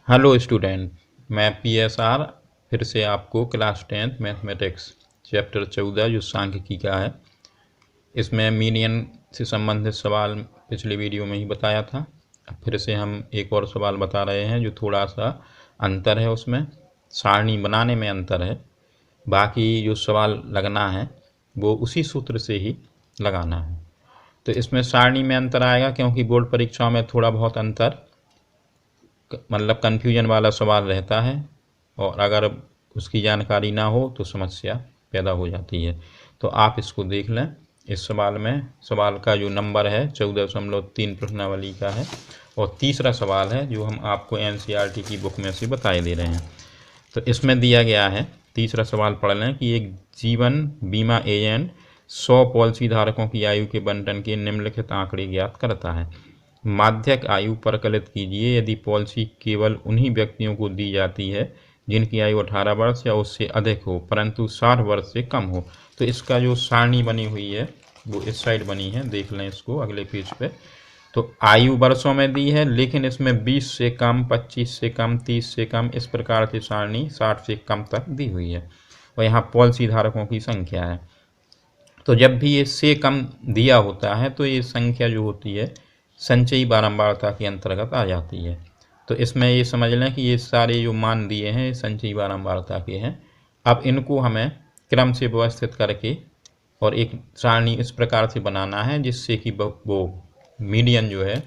Hello student, मैं PSR फिर से आपको क्लास 10th मैथमेटिक्स चैप्टर 14 जो सांख्यिकी का है, इसमें मीडियन से संबंधित सवाल पिछले वीडियो में ही बताया था। अब फिर से हम एक और सवाल बता रहे हैं जो थोड़ा सा अंतर है, उसमें सारणी बनाने में अंतर है। बाकी जो सवाल लगना है वो उसी सूत्र से ही लगाना है। तो इसमें सारणी में अंतर आएगा क्योंकि बोर्ड परीक्षाओं में थोड़ा बहुत अंतर मतलब कन्फ्यूजन वाला सवाल रहता है, और अगर उसकी जानकारी ना हो तो समस्या पैदा हो जाती है। तो आप इसको देख लें। इस सवाल में सवाल का जो नंबर है 14.3 प्रश्नावली का है, और तीसरा सवाल है जो हम आपको एनसीईआरटी की बुक में से बताए दे रहे हैं। तो इसमें दिया गया है, तीसरा सवाल पढ़ लें कि एक जीवन बीमा एजेंट 100 पॉलिसी धारकों की आयु के बंटन के निम्नलिखित आंकड़े ज्ञात करता है। माध्यक आयु परकलित कीजिए यदि पॉलिसी केवल उन्हीं व्यक्तियों को दी जाती है जिनकी आयु 18 वर्ष या उससे अधिक हो परंतु 60 वर्ष से कम हो। तो इसका जो सारणी बनी हुई है वो इस साइड बनी है, देख लें इसको अगले पेज पे। तो आयु वर्षों में दी है, लेकिन इसमें 20 से कम, 25 से कम, 30 से कम, इस प्रकार की सारणी 60 से कम तक दी हुई है। और यहाँ पॉलिसी धारकों की संख्या है। तो जब भी ये से कम दिया होता है तो ये संख्या जो होती है संचयी बारंबारता के अंतर्गत आ जाती है। तो इसमें ये समझ लें कि ये सारे जो मान दिए हैं संचयी बारंबारता के हैं। अब इनको हमें क्रम से व्यवस्थित करके और एक सारणी इस प्रकार से बनाना है जिससे कि वो मीडियन जो है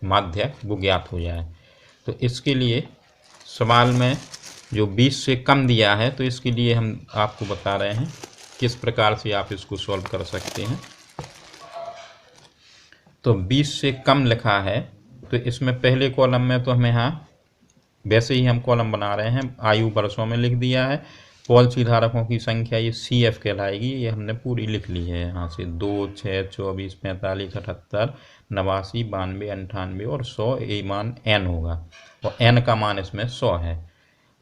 माध्यक वो ज्ञात हो जाए। तो इसके लिए सवाल में जो 20 से कम दिया है तो इसके लिए हम आपको बता रहे हैं किस प्रकार से आप इसको सॉल्व कर सकते हैं। तो 20 से कम लिखा है तो इसमें पहले कॉलम में तो हमें यहाँ वैसे ही हम कॉलम बना रहे हैं, आयु वर्षों में लिख दिया है। पॉलिसी धारकों की संख्या ये CF कहलाएगी, ये हमने पूरी लिख ली है यहाँ से 2, 6, 24, 45, 78, 89, 92, 98 और 100, ये मान N होगा और N का मान इसमें 100 है।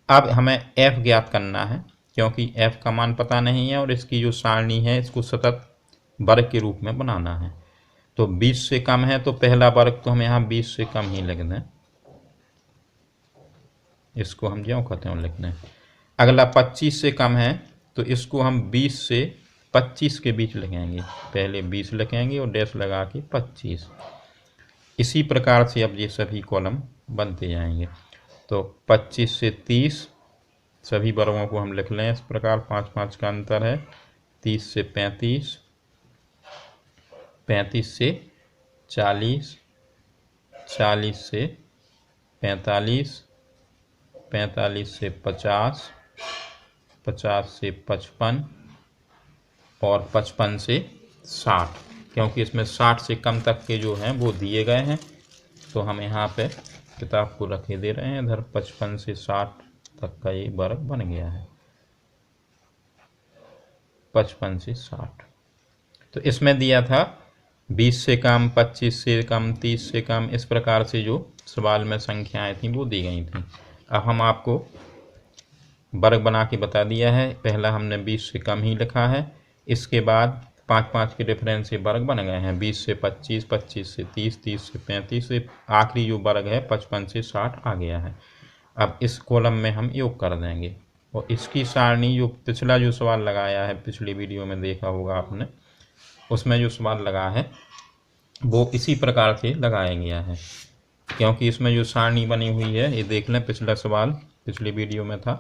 अब हमें F ज्ञात करना है क्योंकि F का मान पता नहीं है और इसकी जो सारणी है इसको सतत वर्ग के रूप में बनाना है। तो 20 से कम है तो पहला वर्ग तो हम यहाँ 20 से कम ही लिख दें, इसको हम ज्यों कहते हैं लिख दें। अगला 25 से कम है तो इसको हम 20 से 25 के बीच लिखेंगे, पहले 20 लिखेंगे और डैश लगा के 25। इसी प्रकार से अब ये सभी कॉलम बनते जाएंगे। तो 25 से 30 सभी वर्गों को हम लिख लें इस प्रकार, 5-5 का अंतर है। 30 से 35, 35 से 40, 40 से 45, 45 से 50, 50 से 55 और 55 से 60, क्योंकि इसमें 60 से कम तक के जो हैं वो दिए गए हैं तो हम यहाँ पे किताब को रखे दे रहे हैं इधर। 55 से 60 तक का ये वर्ग बन गया है, 55 से 60। तो इसमें दिया था 20 से कम, 25 से कम, 30 से कम, इस प्रकार से जो सवाल में संख्याएं थी वो दी गई थी। अब हम आपको वर्ग बना के बता दिया है। पहला हमने 20 से कम ही लिखा है, इसके बाद 5-5 के डिफरेंस से वर्ग बन गए हैं, 20 से 25, 25 से 30, 30 से 35 से आखिरी जो वर्ग है 55 से 60 आ गया है। अब इस कॉलम में हम योग कर देंगे और इसकी सारणी जो पिछला जो सवाल लगाया है, पिछली वीडियो में देखा होगा आपने, उसमें जो सवाल लगा है वो इसी प्रकार से लगाया गया है क्योंकि इसमें जो सारणी बनी हुई है ये देख लें, पिछला सवाल पिछली वीडियो में था।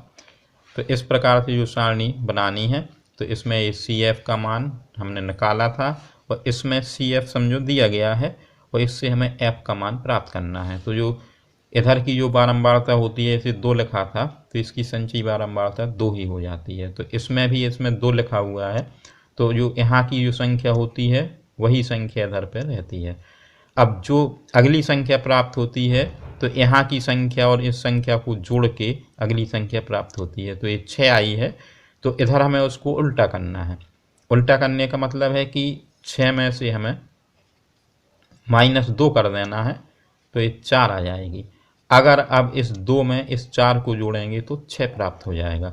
तो इस प्रकार से जो सारणी बनानी है तो इसमें ये CF का मान हमने निकाला था और इसमें CF समझो दिया गया है और इससे हमें F का मान प्राप्त करना है। तो जो इधर की जो बारंबारता होती है इसे 2 लिखा था तो इसकी संचयी बारंबारता 2 ही हो जाती है। तो इसमें भी इसमें 2 लिखा हुआ है तो जो यहाँ की जो संख्या होती है वही संख्या इधर पर रहती है। अब जो अगली संख्या प्राप्त होती है तो यहाँ की संख्या और इस संख्या को जोड़ के अगली संख्या प्राप्त होती है। तो ये 6 आई है तो इधर हमें उसको उल्टा करना है। उल्टा करने का मतलब है कि 6 में से हमें -2 कर देना है तो ये 4 आ जाएगी। अगर अब इस 2 में इस 4 को जोड़ेंगे तो 6 प्राप्त हो जाएगा।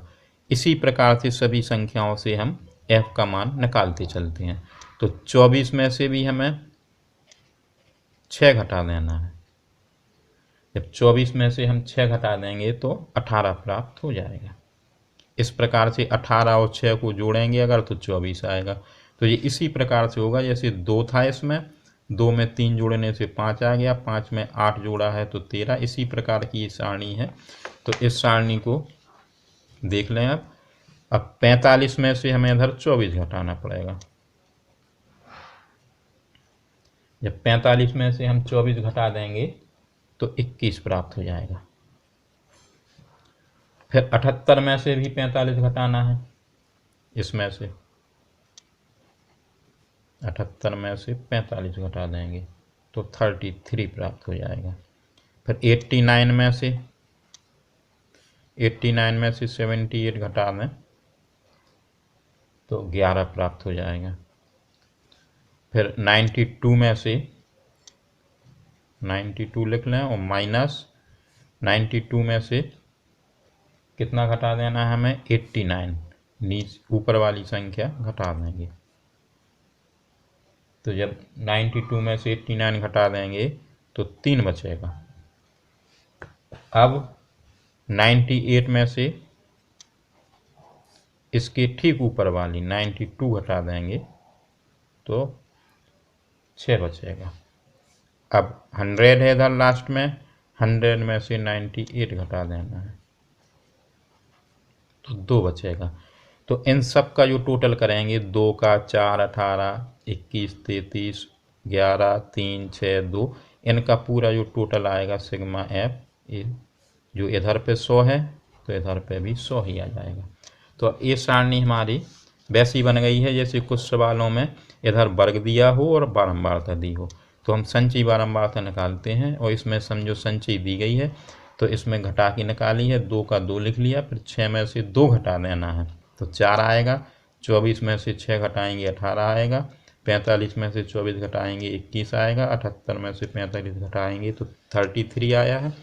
इसी प्रकार से सभी संख्याओं से हम F का मान निकालते चलते हैं। तो 24 में से भी हमें 6 घटा देना है, जब 24 में से हम 6 घटा देंगे तो 18 प्राप्त हो जाएगा। इस प्रकार से 18 और 6 को जोड़ेंगे अगर तो 24 आएगा। तो ये इसी प्रकार से होगा जैसे 2 था, इसमें 2 में 3 जोड़ने से 5 आ गया, 5 में 8 जोड़ा है तो 13। इसी प्रकार की ये सारणी है। तो इस सारणी को देख लें आप। अब 45 में से हमें इधर 24 घटाना पड़ेगा। जब 45 में से हम 24 घटा देंगे तो 21 प्राप्त हो जाएगा। फिर 78 में से भी 45 घटाना है। इसमें से 78 में से 45 घटा देंगे तो 33 प्राप्त हो जाएगा। फिर 89 में से 78 घटा दें तो 11 प्राप्त हो जाएगा। फिर 92 में से 92 लिख लें और माइनस 92 में से कितना घटा देना है हमें, 89, ऊपर वाली संख्या घटा देंगे। तो जब 92 में से 89 घटा देंगे तो 3 बचेगा। अब 98 में से इसके ठीक ऊपर वाली 92 घटा देंगे तो 6 बचेगा। अब 100 है इधर लास्ट में, 100 में से 98 घटा देना है तो 2 बचेगा। तो इन सब का जो टोटल करेंगे, 2 का 4, 18, 21, 33, 11, 3, 6, 2, इनका पूरा जो टोटल आएगा सिग्मा एफ, जो इधर पे 100 है तो इधर पे भी 100 ही आ जाएगा। तो ये सारणी हमारी वैसी बन गई है जैसे कुछ सवालों में इधर वर्ग दिया हो और बारंबारता दी हो। तो हम संचयी बारंबारता निकालते हैं और इसमें समझो संचयी दी गई है तो इसमें घटा के निकाली है, 2 का 2 लिख लिया, फिर 6 में से 2 घटा देना है तो 4 आएगा। 24 में से 6 घटाएंगे 18 आएगा। 45 में से 24 घटाएंगे 21 आएगा। 78 में से 45 घटाएंगे तो 33 आया है।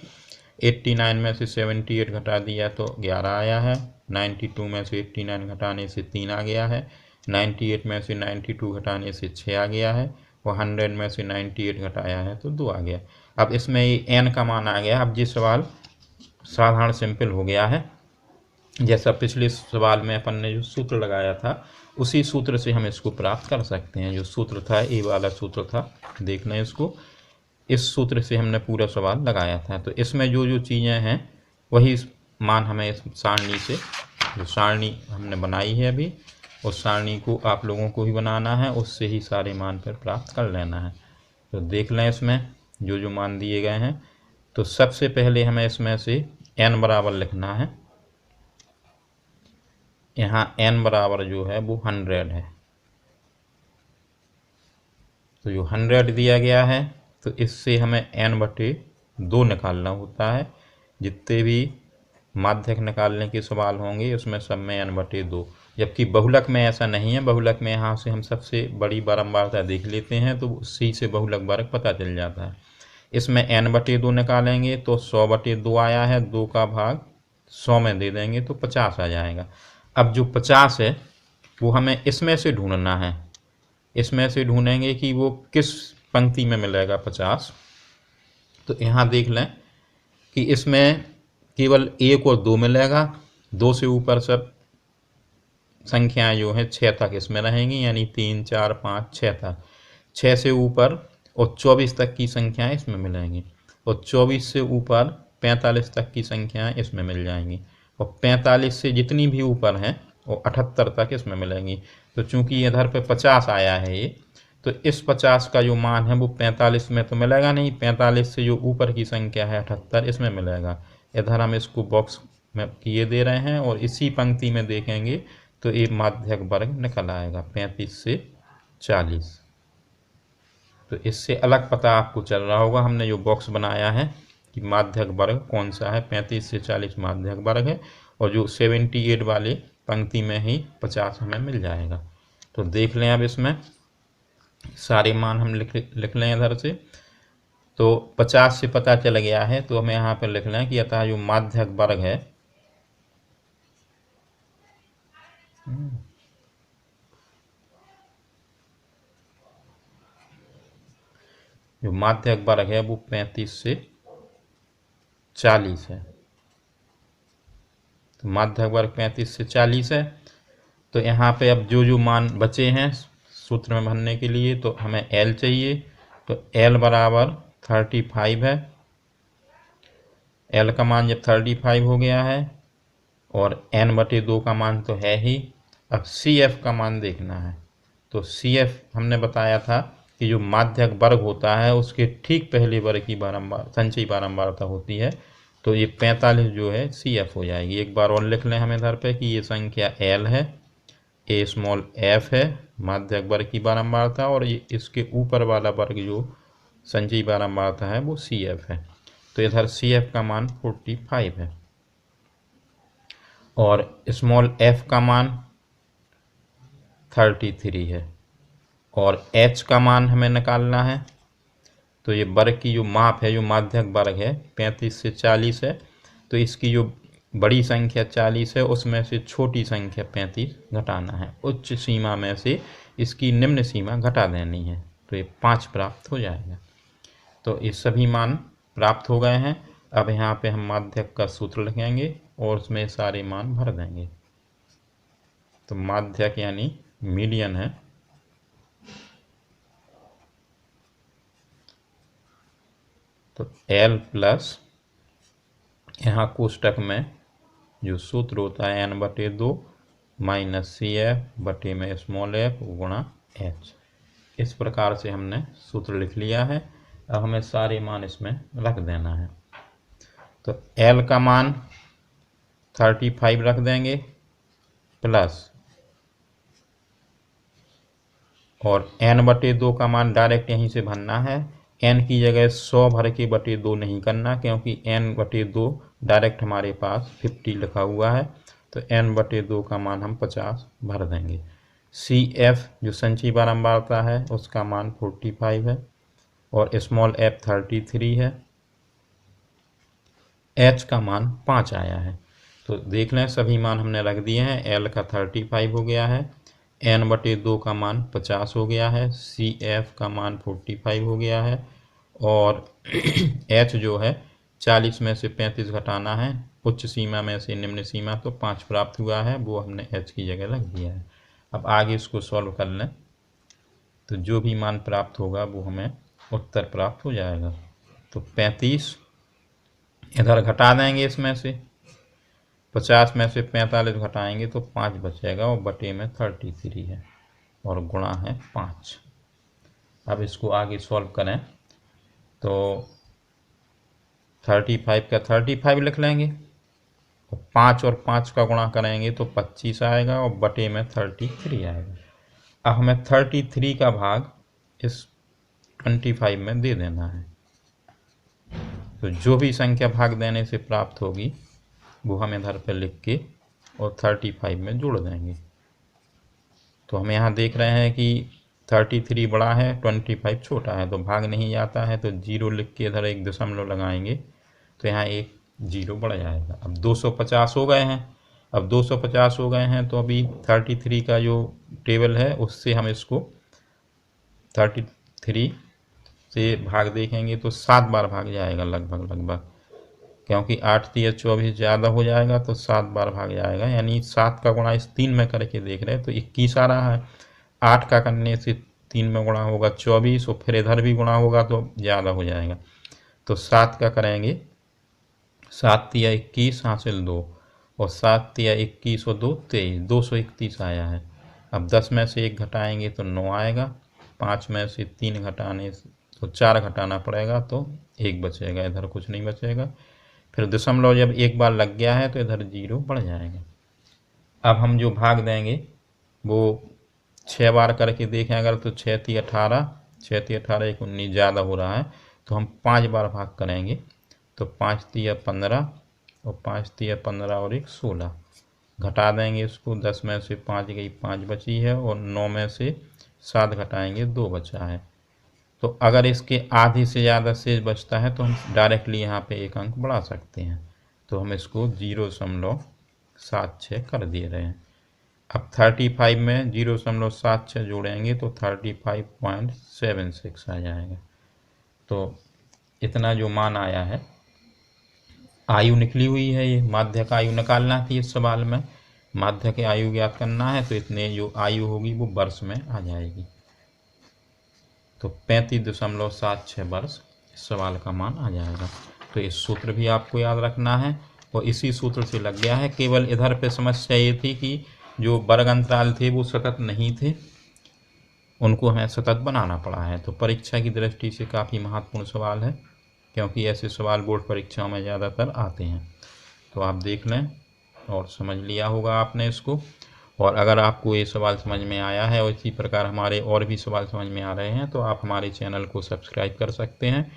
89 में से 78 घटा दिया तो 11 आया है। 92 में से 89 घटाने से 3 आ गया है। 98 में से 92 घटाने से 6 आ गया है और 100 में से 98 घटाया है तो 2 आ गया। अब इसमें ये n का मान आ गया। अब ये सवाल साधारण सिंपल हो गया है। जैसा पिछले सवाल में अपन ने जो सूत्र लगाया था उसी सूत्र से हम इसको प्राप्त कर सकते हैं। जो सूत्र था ए वाला सूत्र था, देख लें इसको, इस सूत्र से हमने पूरा सवाल लगाया था। तो इसमें जो जो चीज़ें हैं वही मान हमें इस सारणी से, जो सारणी हमने बनाई है अभी, उस सारणी को आप लोगों को ही बनाना है, उससे ही सारे मान पर प्राप्त कर लेना है। तो देख लें इसमें जो जो मान दिए गए हैं। तो सबसे पहले हमें इसमें से n बराबर लिखना है। यहाँ n बराबर जो है वो 100 है। तो जो 100 दिया गया है तो इससे हमें n/2 निकालना होता है। जितने भी माध्यक निकालने के सवाल होंगे उसमें सब में n/2। जबकि बहुलक में ऐसा नहीं है। बहुलक में यहाँ से हम सबसे बड़ी बारंबारता देख लेते हैं तो उसी से बहुलक वर्ग पता चल जाता है। इसमें n/2 निकालेंगे तो 100/2 आया है, 2 का भाग 100 में दे देंगे तो 50 आ जाएगा। अब जो 50 है वो हमें इसमें से ढूंढना है। इसमें से ढूंढेंगे कि वो किस पंक्ति में मिलेगा 50। तो यहाँ देख लें कि इसमें केवल 1 और 2 मिलेगा। 2 से ऊपर सब संख्याएं जो हैं 6 तक इसमें रहेंगी, यानी 3, 4, 5, 6 तक। 6 से ऊपर और 24 तक की संख्याएं इसमें मिलेंगी और 24 से ऊपर 45 तक की संख्याएं इसमें मिल जाएंगी और 45 से जितनी भी ऊपर हैं वो 78 तक इसमें मिलेंगी। तो चूंकि इधर पे 50 आया है ये, तो इस 50 का जो मान है वो 45 में तो मिलेगा नहीं, 45 से जो ऊपर की संख्या है 78 इसमें मिलेगा। इधर हम इसको बॉक्स में किए दे रहे हैं और इसी पंक्ति में देखेंगे तो ये माध्यक वर्ग निकल आएगा 35 से 40। तो इससे अलग पता आपको चल रहा होगा हमने जो बॉक्स बनाया है कि माध्यक वर्ग कौन सा है। 35 से 40 माध्यक वर्ग है और जो 78 वाले पंक्ति में ही 50 हमें मिल जाएगा। तो देख लें अब इसमें सारे मान हम लिख लें इधर से। तो 50 से पता चल गया है तो हमें यहाँ पर लिख लें कि अतः जो माध्यक वर्ग है जो माध्यक वर्ग है वो 35 से 40 है। तो माध्यक वर्ग 35 से 40 है। तो यहाँ पे अब जो जो मान बचे हैं सूत्र में भरने के लिए, तो हमें L चाहिए। तो L बराबर 35 है। L का मान जब 35 हो गया है और n/2 का मान तो है ही, अब CF का मान देखना है। तो CF हमने बताया था कि जो माध्यक वर्ग होता है उसके ठीक पहले वर्ग की संचयी बारंबारता होती है। तो ये 45 जो है CF हो जाएगी। एक बार और लिख लें हम इधर पे कि ये संख्या L है, A स्मॉल f है माध्यक वर्ग की बारंबारता, और ये इसके ऊपर वाला वर्ग जो संचयी बारंबारता है वो CF है। तो इधर CF का मान 45 है और स्मॉल f का मान 33 है और h का मान हमें निकालना है। तो ये वर्ग की जो माप है, जो माध्यक वर्ग है 35 से 40 है, तो इसकी जो बड़ी संख्या 40 है उसमें से छोटी संख्या 35 घटाना है। उच्च सीमा में से इसकी निम्न सीमा घटा देनी है, तो ये 5 प्राप्त हो जाएगा। तो ये सभी मान प्राप्त हो गए हैं। अब यहाँ पे हम माध्यक का सूत्र लिखेंगे और उसमें सारे मान भर देंगे। तो माध्यक यानी मीडियन है, तो L प्लस यहाँ कोष्टक में जो सूत्र होता है n/2 माइनस CF/में स्मॉल f गुणा h। इस प्रकार से हमने सूत्र लिख लिया है। अब हमें सारे मान इसमें रख देना है। तो L का मान 35 रख देंगे प्लस, और n/2 का मान डायरेक्ट यहीं से भरना है। n की जगह 100 भर के बटे 2 नहीं करना, क्योंकि n/2 डायरेक्ट हमारे पास 50 लिखा हुआ है। तो n/2 का मान हम 50 भर देंगे। CF जो संचयी बारंबारता है उसका मान 45 है और स्मॉल f 33 है। h का मान 5 आया है। तो देख लें सभी मान हमने रख दिए हैं। L का 35 हो गया है, n/2 का मान 50 हो गया है, CF का मान 45 हो गया है और h जो है 40 में से 35 घटाना है, उच्च सीमा में से निम्न सीमा, तो 5 प्राप्त हुआ है, वो हमने h की जगह रख दिया है। अब आगे इसको सॉल्व कर लें तो जो भी मान प्राप्त होगा वो हमें उत्तर प्राप्त हो जाएगा। तो 35 इधर घटा देंगे, इसमें से 50 में से 45 घटाएंगे तो 5 बचेगा और बटे में 33 है और गुणा है 5। अब इसको आगे सॉल्व करें तो 35 का 35 लिख लेंगे और 5 और 5 का गुणा करेंगे तो 25 आएगा और बटे में 33 आएगा। अब हमें 33 का भाग इस 25 में दे देना है। तो जो भी संख्या भाग देने से प्राप्त होगी वो हम इधर पर लिख के और 35 में जोड़ देंगे। तो हम यहाँ देख रहे हैं कि 33 बड़ा है, 25 छोटा है, तो भाग नहीं जाता है, तो 0 लिख के इधर एक दशमलव लगाएंगे तो यहाँ एक 0 बढ़ जाएगा। अब 250 हो गए हैं। अब 250 हो गए हैं तो अभी 33 का जो टेबल है उससे हम इसको 33 से भाग देखेंगे तो 7 बार भाग जाएगा लगभग, क्योंकि 8 3 24 ज़्यादा हो जाएगा तो 7 बार भाग जाएगा। यानी 7 का गुणा इस 3 में करके देख रहे हैं तो 21 आ रहा है। 8 का करने से 3 में गुणा होगा 24 और फिर इधर भी गुणा होगा तो ज़्यादा हो जाएगा। तो 7 का करेंगे, 7 3 21 हासिल 2 और 7 3 21 और 2 23, 231 आया है। अब 10 में से 1 घटाएंगे तो 9 आएगा, 5 में से 3 घटाने तो 4 घटाना पड़ेगा तो 1 बचेगा, इधर कुछ नहीं बचेगा। फिर दशमलव जब एक बार लग गया है तो इधर 0 बढ़ जाएगा। अब हम जो भाग देंगे वो 6 बार करके देखें अगर, तो 6 3 18, 6 3 18 1 19 ज़्यादा हो रहा है तो हम 5 बार भाग करेंगे। तो 5 3 15 और 5 3 15 और 1 16 घटा देंगे इसको। 10 में से 5 गई, 5 बची है और 9 में से 7 घटाएंगे 2 बचा है। तो अगर इसके आधे से ज़्यादा शेष बचता है तो हम डायरेक्टली यहाँ पे एक अंक बढ़ा सकते हैं। तो हम इसको 0.76 कर दे रहे हैं। अब 35 में 0.76 जोड़ेंगे तो 35.76 आ जाएगा। तो इतना जो मान आया है आयु निकली हुई है, ये माध्यक आयु निकालना थी इस सवाल में। माध्यक आयु ज्ञात करना है तो इतने जो आयु होगी वो वर्ष में आ जाएगी। तो 35.76 वर्ष इस सवाल का मान आ जाएगा। तो इस सूत्र भी आपको याद रखना है और इसी सूत्र से लग गया है। केवल इधर पे समस्या ये थी कि जो वर्ग अंतराल थे वो सतत नहीं थे, उनको हमें सतत बनाना पड़ा है। तो परीक्षा की दृष्टि से काफ़ी महत्वपूर्ण सवाल है, क्योंकि ऐसे सवाल बोर्ड परीक्षाओं में ज़्यादातर आते हैं। तो आप देख लें और समझ लिया होगा आपने इसको। और अगर आपको ये सवाल समझ में आया है और इसी प्रकार हमारे और भी सवाल समझ में आ रहे हैं तो आप हमारे चैनल को सब्सक्राइब कर सकते हैं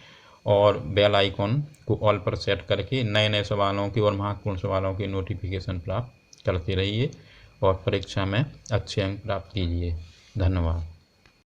और बेल आइकॉन को ऑल पर सेट करके नए नए सवालों के और महत्वपूर्ण सवालों के नोटिफिकेशन प्राप्त करते रहिए और परीक्षा में अच्छे अंक प्राप्त कीजिए। धन्यवाद।